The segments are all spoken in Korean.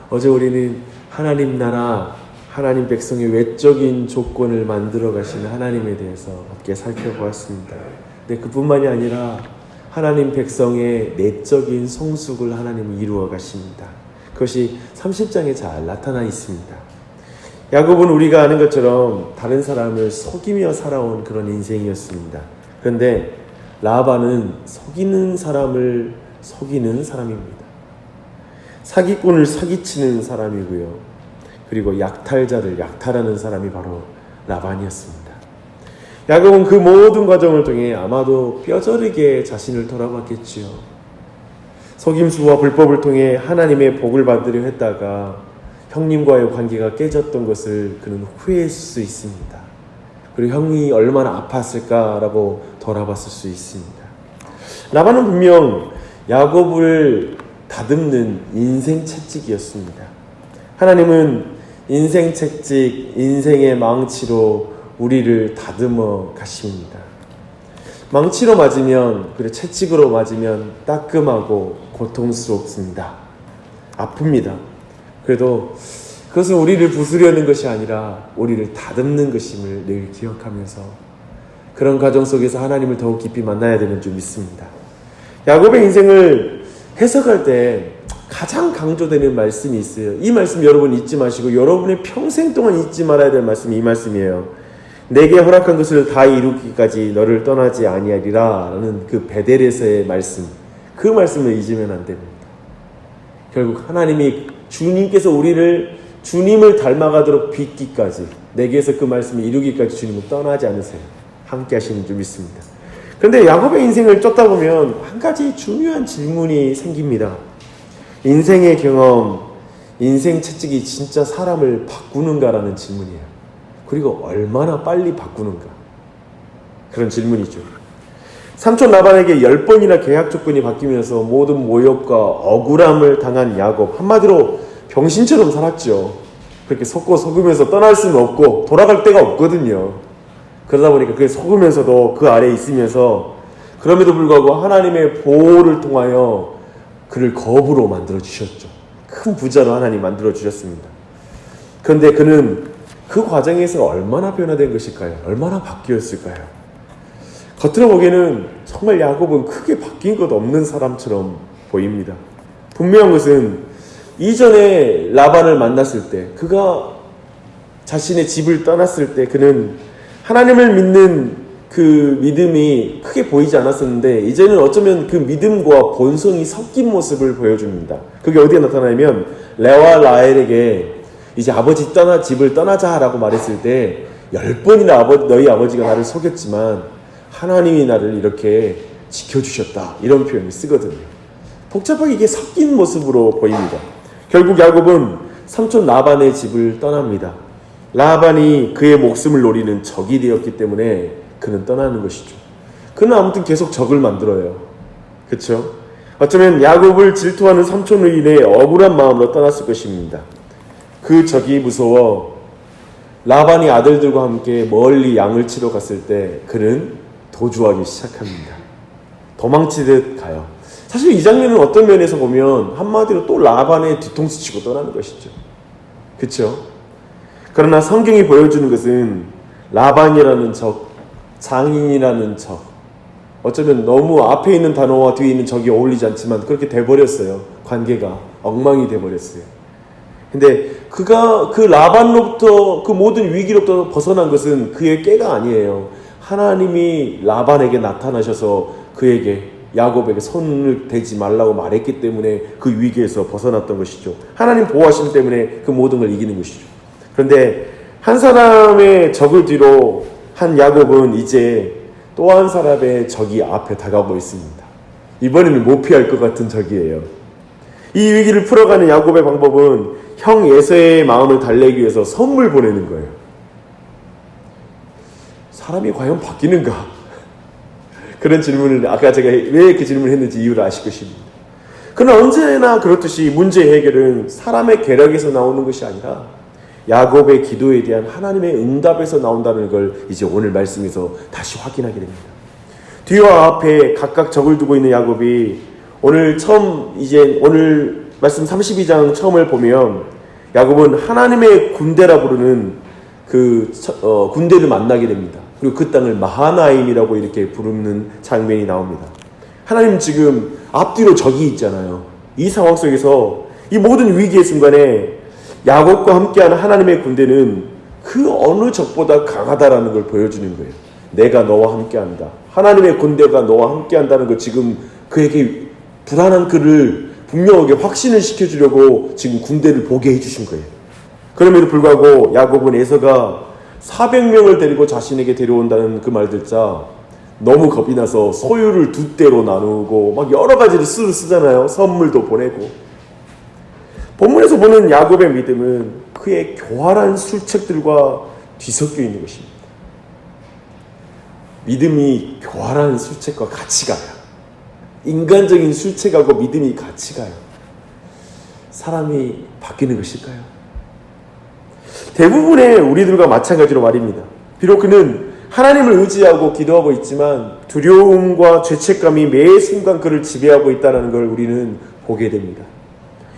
어제 우리는 하나님 나라, 하나님 백성의 외적인 조건을 만들어 가시는 하나님에 대해서 함께 살펴보았습니다. 근데 그뿐만이 아니라 하나님 백성의 내적인 성숙을 하나님은 이루어 가십니다. 그것이 30장에 잘 나타나 있습니다. 야곱은 우리가 아는 것처럼 다른 사람을 속이며 살아온 그런 인생이었습니다. 그런데 라반은 속이는 사람을 속이는 사람입니다. 사기꾼을 사기치는 사람이고요. 그리고 약탈자를 약탈하는 사람이 바로 라반이었습니다. 야곱은 그 모든 과정을 통해 아마도 뼈저리게 자신을 돌아봤겠지요. 속임수와 불법을 통해 하나님의 복을 받으려 했다가 형님과의 관계가 깨졌던 것을 그는 후회했을 수 있습니다. 그리고 형이 얼마나 아팠을까라고 돌아봤을 수 있습니다. 라반은 분명 야곱을 다듬는 인생 채찍이었습니다. 하나님은 인생 채찍, 인생의 망치로 우리를 다듬어 가십니다. 망치로 맞으면, 그리고 채찍으로 맞으면 따끔하고 고통스럽습니다. 아픕니다. 그래도 그것은 우리를 부수려는 것이 아니라 우리를 다듬는 것임을 늘 기억하면서 그런 과정 속에서 하나님을 더욱 깊이 만나야 되는 줄 믿습니다. 야곱의 인생을 해석할 때 가장 강조되는 말씀이 있어요. 이 말씀 여러분 잊지 마시고 여러분의 평생 동안 잊지 말아야 될 말씀이 이 말씀이에요. 내게 허락한 것을 다 이루기까지 너를 떠나지 아니하리라 라는 그 베델에서의 말씀, 그 말씀을 잊으면 안 됩니다. 결국 하나님이 주님께서 우리를 주님을 닮아가도록 빚기까지, 내게서 그 말씀을 이루기까지 주님은 떠나지 않으세요. 함께 하시는 줄 믿습니다. 그런데 야곱의 인생을 쫓다 보면 한 가지 중요한 질문이 생깁니다. 인생의 경험, 인생 채찍이 진짜 사람을 바꾸는가라는 질문이에요. 그리고 얼마나 빨리 바꾸는가, 그런 질문이죠. 삼촌 라반에게 10번이나 계약 조건이 바뀌면서 모든 모욕과 억울함을 당한 야곱, 한마디로 병신처럼 살았죠. 그렇게 속고 속으면서 떠날 수는 없고 돌아갈 데가 없거든요. 그러다 보니까 그게 속으면서도 그 아래에 있으면서, 그럼에도 불구하고 하나님의 보호를 통하여 그를 거부로 만들어주셨죠. 큰 부자로 하나님 만들어주셨습니다. 그런데 그는 그 과정에서 얼마나 변화된 것일까요? 얼마나 바뀌었을까요? 겉으로 보기에는 정말 야곱은 크게 바뀐 것 없는 사람처럼 보입니다. 분명한 것은 이전에 라반을 만났을 때, 그가 자신의 집을 떠났을 때 그는 하나님을 믿는 그 믿음이 크게 보이지 않았었는데, 이제는 어쩌면 그 믿음과 본성이 섞인 모습을 보여줍니다. 그게 어디에 나타나냐면 레와 라헬에게 이제 집을 떠나자라고 말했을 때 10번이나 너희 아버지가 나를 속였지만 하나님이 나를 이렇게 지켜주셨다, 이런 표현을 쓰거든요. 복잡하게 이게 섞인 모습으로 보입니다. 결국 야곱은 삼촌 라반의 집을 떠납니다. 라반이 그의 목숨을 노리는 적이 되었기 때문에 그는 떠나는 것이죠. 그는 아무튼 계속 적을 만들어요. 그렇죠? 어쩌면 야곱을 질투하는 삼촌으로 인해 억울한 마음으로 떠났을 것입니다. 그 적이 무서워 라반이 아들들과 함께 멀리 양을 치러 갔을 때 그는 도주하기 시작합니다. 도망치듯 가요. 사실 이 장면은 어떤 면에서 보면 한마디로 또 라반의 뒤통수 치고 떠나는 것이죠. 그렇죠? 그러나 성경이 보여주는 것은 라반이라는 적, 장인이라는 적, 어쩌면 너무 앞에 있는 단어와 뒤에 있는 적이 어울리지 않지만 그렇게 돼버렸어요. 관계가 엉망이 돼버렸어요. 근데 그가 그 라반로부터, 그 모든 위기로부터 벗어난 것은 그의 깨가 아니에요. 하나님이 라반에게 나타나셔서 그에게, 야곱에게 손을 대지 말라고 말했기 때문에 그 위기에서 벗어났던 것이죠. 하나님 보호하심 때문에 그 모든 걸 이기는 것이죠. 그런데 한 사람의 적을 뒤로 한 야곱은 이제 또 한 사람의 적이 앞에 다가오고 있습니다. 이번에는 못 피할 것 같은 적이에요. 이 위기를 풀어가는 야곱의 방법은 형 에서의 마음을 달래기 위해서 선물 보내는 거예요. 사람이 과연 바뀌는가? 그런 질문을, 아까 제가 왜 그 질문을 했는지 이유를 아실 것입니다. 그러나 언제나 그렇듯이 문제 해결은 사람의 계략에서 나오는 것이 아니라 야곱의 기도에 대한 하나님의 응답에서 나온다는 걸 이제 오늘 말씀에서 다시 확인하게 됩니다. 뒤와 앞에 각각 적을 두고 있는 야곱이 오늘 말씀 32장 처음을 보면 야곱은 하나님의 군대라 부르는 군대를 만나게 됩니다. 그리고 그 땅을 마하나임이라고 이렇게 부르는 장면이 나옵니다. 하나님 지금 앞뒤로 적이 있잖아요. 이 상황 속에서 이 모든 위기의 순간에 야곱과 함께하는 하나님의 군대는 그 어느 적보다 강하다라는 걸 보여주는 거예요. 내가 너와 함께한다. 하나님의 군대가 너와 함께한다는 거 지금 그에게 불안한 그를 분명하게 확신을 시켜주려고 지금 군대를 보게 해주신 거예요. 그럼에도 불구하고 야곱은 에서가 400명을 데리고 자신에게 데려온다는 그 말 듣자 너무 겁이 나서 소유를 2대로 나누고 막 여러 가지를 쓰잖아요. 선물도 보내고. 본문에서 보는 야곱의 믿음은 그의 교활한 술책들과 뒤섞여 있는 것입니다. 믿음이 교활한 술책과 같이 가요. 인간적인 술책하고 믿음이 같이 가요. 사람이 바뀌는 것일까요? 대부분의 우리들과 마찬가지로 말입니다. 비록 그는 하나님을 의지하고 기도하고 있지만 두려움과 죄책감이 매 순간 그를 지배하고 있다는 걸 우리는 보게 됩니다.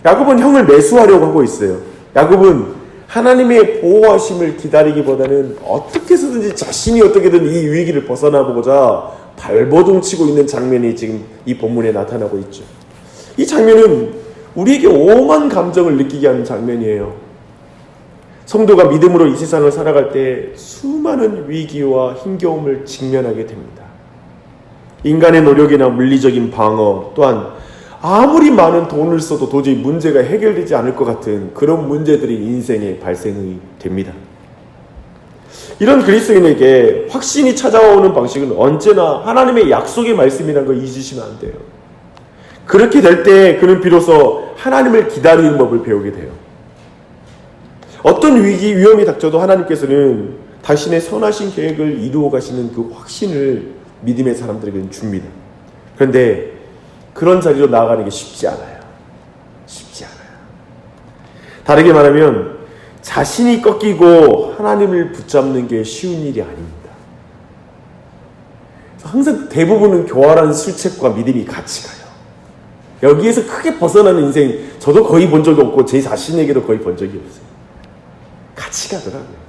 야곱은 형을 매수하려고 하고 있어요. 야곱은 하나님의 보호하심을 기다리기보다는 어떻게 해서든지 자신이 어떻게든 이 위기를 벗어나보고자 발버둥치고 있는 장면이 지금 이 본문에 나타나고 있죠. 이 장면은 우리에게 오만 감정을 느끼게 하는 장면이에요. 성도가 믿음으로 이 세상을 살아갈 때 수많은 위기와 힘겨움을 직면하게 됩니다. 인간의 노력이나 물리적인 방어, 또한 아무리 많은 돈을 써도 도저히 문제가 해결되지 않을 것 같은 그런 문제들이 인생에 발생이 됩니다. 이런 그리스도인에게 확신이 찾아오는 방식은 언제나 하나님의 약속의 말씀이라는 걸 잊으시면 안 돼요. 그렇게 될 때 그는 비로소 하나님을 기다리는 법을 배우게 돼요. 어떤 위험이 닥쳐도 하나님께서는 당신의 선하신 계획을 이루어 가시는 그 확신을 믿음의 사람들에게는 줍니다. 그런데 그런 자리로 나아가는 게 쉽지 않아요. 쉽지 않아요. 다르게 말하면 자신이 꺾이고 하나님을 붙잡는 게 쉬운 일이 아닙니다. 항상 대부분은 교활한 술책과 믿음이 같이 가요. 여기에서 크게 벗어나는 인생 저도 거의 본 적이 없고 제 자신에게도 거의 본 적이 없어요. 같이 가더라고요.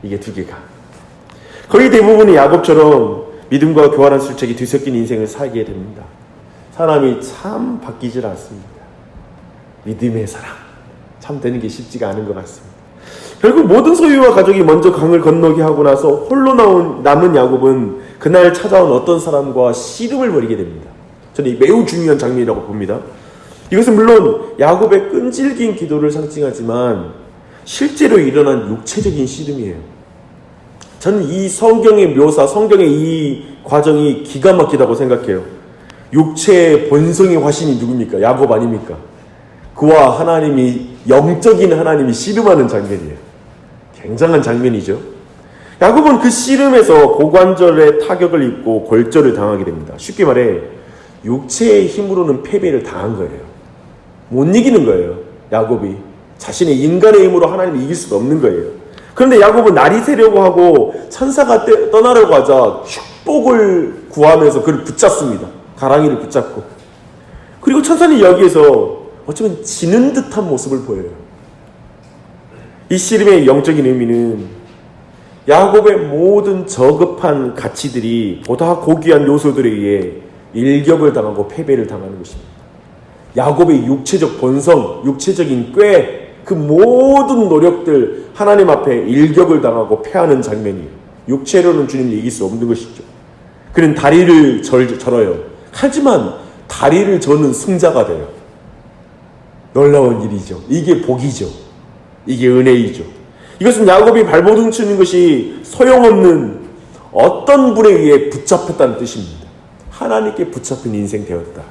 이게 두 개가. 거의 대부분이 야곱처럼 믿음과 교활한 술책이 뒤섞인 인생을 살게 됩니다. 사람이 참 바뀌질 않습니다. 믿음의 사람 참 되는 게 쉽지가 않은 것 같습니다. 결국 모든 소유와 가족이 먼저 강을 건너게 하고 나서 홀로 남은 야곱은 그날 찾아온 어떤 사람과 씨름을 벌이게 됩니다. 저는 매우 중요한 장면이라고 봅니다. 이것은 물론 야곱의 끈질긴 기도를 상징하지만 실제로 일어난 육체적인 씨름이에요. 저는 이 성경의 묘사, 성경의 이 과정이 기가 막히다고 생각해요. 육체의 본성의 화신이 누굽니까? 야곱 아닙니까? 그와 하나님이, 영적인 하나님이 씨름하는 장면이에요. 굉장한 장면이죠. 야곱은 그 씨름에서 고관절에 타격을 입고 골절을 당하게 됩니다. 쉽게 말해 육체의 힘으로는 패배를 당한 거예요. 못 이기는 거예요. 야곱이 자신의 인간의 힘으로 하나님을 이길 수가 없는 거예요. 그런데 야곱은 날이 새려고 하고 천사가 떠나려고 하자 축복을 구하면서 그를 붙잡습니다. 가랑이를 붙잡고. 그리고 천사는 여기에서 어쩌면 지는 듯한 모습을 보여요. 이 씨름의 영적인 의미는 야곱의 모든 저급한 가치들이 보다 고귀한 요소들에 의해 일격을 당하고 패배를 당하는 것입니다. 야곱의 육체적 본성, 육체적인 꾀, 그 모든 노력들 하나님 앞에 일격을 당하고 패하는 장면이에요. 육체로는 주님을 이길 수 없는 것이죠. 그는 다리를 절어요. 하지만 다리를 저는 승자가 돼요. 놀라운 일이죠. 이게 복이죠. 이게 은혜이죠. 이것은 야곱이 발버둥 치는 것이 소용없는 어떤 분에 의해 붙잡혔다는 뜻입니다. 하나님께 붙잡힌 인생 되었다.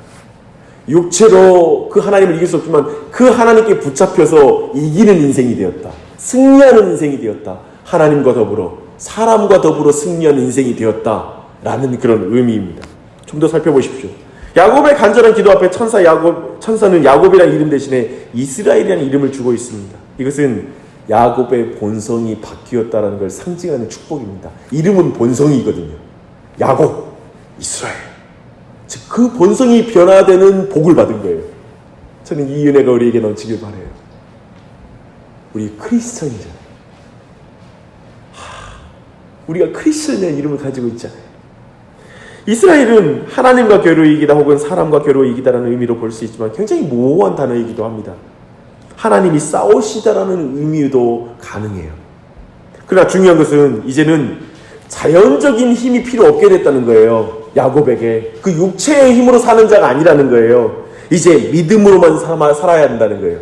육체로 그 하나님을 이길 수 없지만 그 하나님께 붙잡혀서 이기는 인생이 되었다. 승리하는 인생이 되었다. 하나님과 더불어 사람과 더불어 승리하는 인생이 되었다라는 그런 의미입니다. 좀 더 살펴보십시오. 야곱의 간절한 기도 앞에 천사는 야곱이라는 이름 대신에 이스라엘이라는 이름을 주고 있습니다. 이것은 야곱의 본성이 바뀌었다는 걸 상징하는 축복입니다. 이름은 본성이거든요. 야곱, 이스라엘. 즉 그 본성이 변화되는 복을 받은 거예요. 저는 이 은혜가 우리에게 넘치길 바라요. 우리 크리스천이잖아요. 우리가 크리스천이라는 이름을 가지고 있잖아요. 이스라엘은 하나님과 괴로이기다 혹은 사람과 괴로이기다라는 의미로 볼 수 있지만 굉장히 모호한 단어이기도 합니다. 하나님이 싸우시다라는 의미도 가능해요. 그러나 중요한 것은 이제는 자연적인 힘이 필요 없게 됐다는 거예요. 야곱에게 그 육체의 힘으로 사는 자가 아니라는 거예요. 이제 믿음으로만 살아야 한다는 거예요.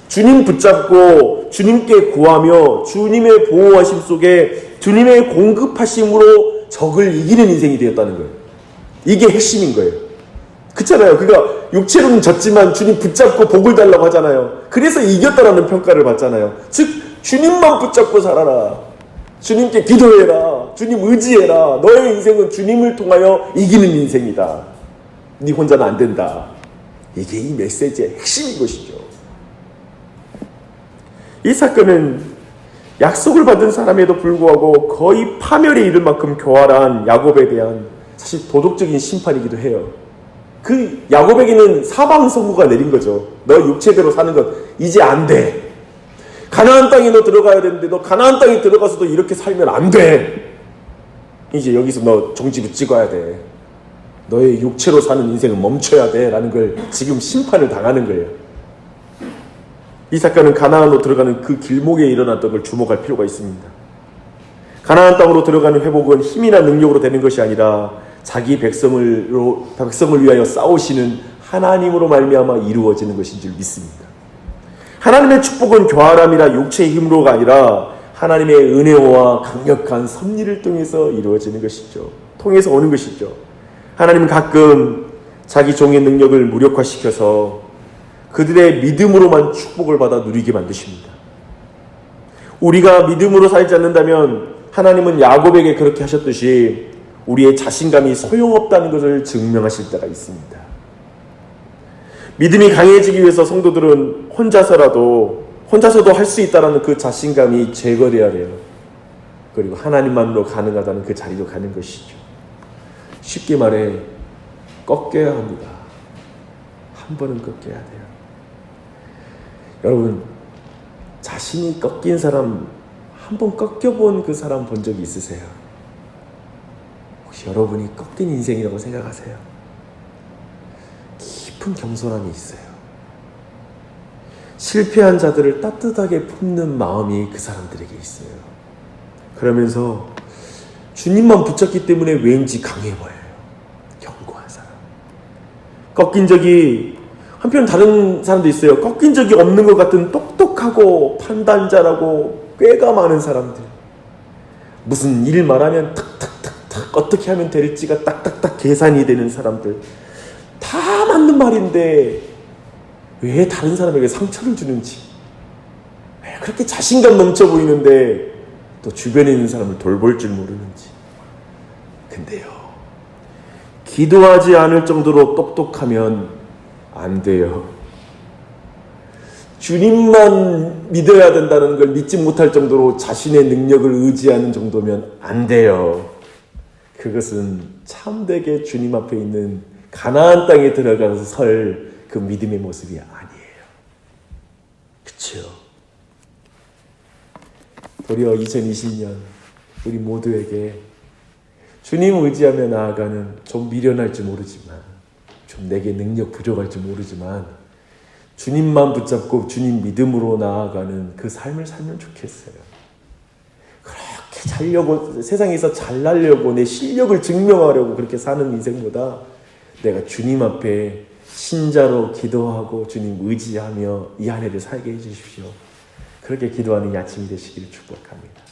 주님 붙잡고 주님께 구하며 주님의 보호하심 속에 주님의 공급하심으로 적을 이기는 인생이 되었다는 거예요. 이게 핵심인 거예요. 그렇잖아요. 그러니까 육체로는 졌지만 주님 붙잡고 복을 달라고 하잖아요. 그래서 이겼다라는 평가를 받잖아요. 즉 주님만 붙잡고 살아라. 주님께 기도해라. 주님 의지해라. 너의 인생은 주님을 통하여 이기는 인생이다. 네 혼자는 안 된다. 이게 이 메시지의 핵심인 것이죠. 이 사건은 약속을 받은 사람에도 불구하고 거의 파멸에 이를 만큼 교활한 야곱에 대한 사실 도덕적인 심판이기도 해요. 그 야곱에게는 사방 선고가 내린 거죠. 너 육체대로 사는 것 이제 안 돼. 가나안 땅에 너 들어가야 되는데 너 가나안 땅에 들어가서도 이렇게 살면 안 돼. 이제 여기서 너 종지부 찍어야 돼. 너의 육체로 사는 인생은 멈춰야 돼 라는 걸 지금 심판을 당하는 거예요. 이 사건은 가나안으로 들어가는 그 길목에 일어났던 걸 주목할 필요가 있습니다. 가나안 땅으로 들어가는 회복은 힘이나 능력으로 되는 것이 아니라 자기 백성을 위하여 싸우시는 하나님으로 말미암아 이루어지는 것인 줄 믿습니다. 하나님의 축복은 교활함이나 육체의 힘으로가 아니라 하나님의 은혜와 강력한 섭리를 통해서 이루어지는 것이죠. 통해서 오는 것이죠. 하나님은 가끔 자기 종의 능력을 무력화시켜서 그들의 믿음으로만 축복을 받아 누리게 만드십니다. 우리가 믿음으로 살지 않는다면 하나님은 야곱에게 그렇게 하셨듯이 우리의 자신감이 소용없다는 것을 증명하실 때가 있습니다. 믿음이 강해지기 위해서 성도들은 혼자서도 할 수 있다는 그 자신감이 제거되어야 돼요. 그리고 하나님만으로 가능하다는 그 자리로 가는 것이죠. 쉽게 말해 꺾여야 합니다. 한 번은 꺾여야 돼요. 여러분, 자신이 꺾인 사람, 한 번 꺾여본 그 사람 본 적이 있으세요? 혹시 여러분이 꺾인 인생이라고 생각하세요? 깊은 겸손함이 있어요. 실패한 자들을 따뜻하게 품는 마음이 그 사람들에게 있어요. 그러면서 주님만 붙잡기 때문에 왠지 강해 보여요. 견고한 사람. 꺾인 적이 한편 다른 사람도 있어요. 꺾인 적이 없는 것 같은 똑똑하고 판단자라고 꾀가 많은 사람들. 무슨 일 말하면 탁탁탁탁 어떻게 하면 될지가 딱딱딱 계산이 되는 사람들. 다 맞는 말인데 왜 다른 사람에게 상처를 주는지, 왜 그렇게 자신감 넘쳐 보이는데 또 주변에 있는 사람을 돌볼 줄 모르는지. 근데요, 기도하지 않을 정도로 똑똑하면 안 돼요. 주님만 믿어야 된다는 걸 믿지 못할 정도로 자신의 능력을 의지하는 정도면 안 돼요. 그것은 참되게 주님 앞에 있는 가나안 땅에 들어가서 설 그 믿음의 모습이 아니에요. 그렇죠? 도리어 2020년 우리 모두에게 주님 의지하며 나아가는, 좀 미련할지 모르지만, 좀 내게 능력 부족할지 모르지만 주님만 붙잡고 주님 믿음으로 나아가는 그 삶을 살면 좋겠어요. 그렇게 살려고, 세상에서 잘나려고 내 실력을 증명하려고 그렇게 사는 인생보다 내가 주님 앞에 신자로 기도하고 주님 의지하며 이 한 해를 살게 해주십시오. 그렇게 기도하는 이 아침이 되시기를 축복합니다.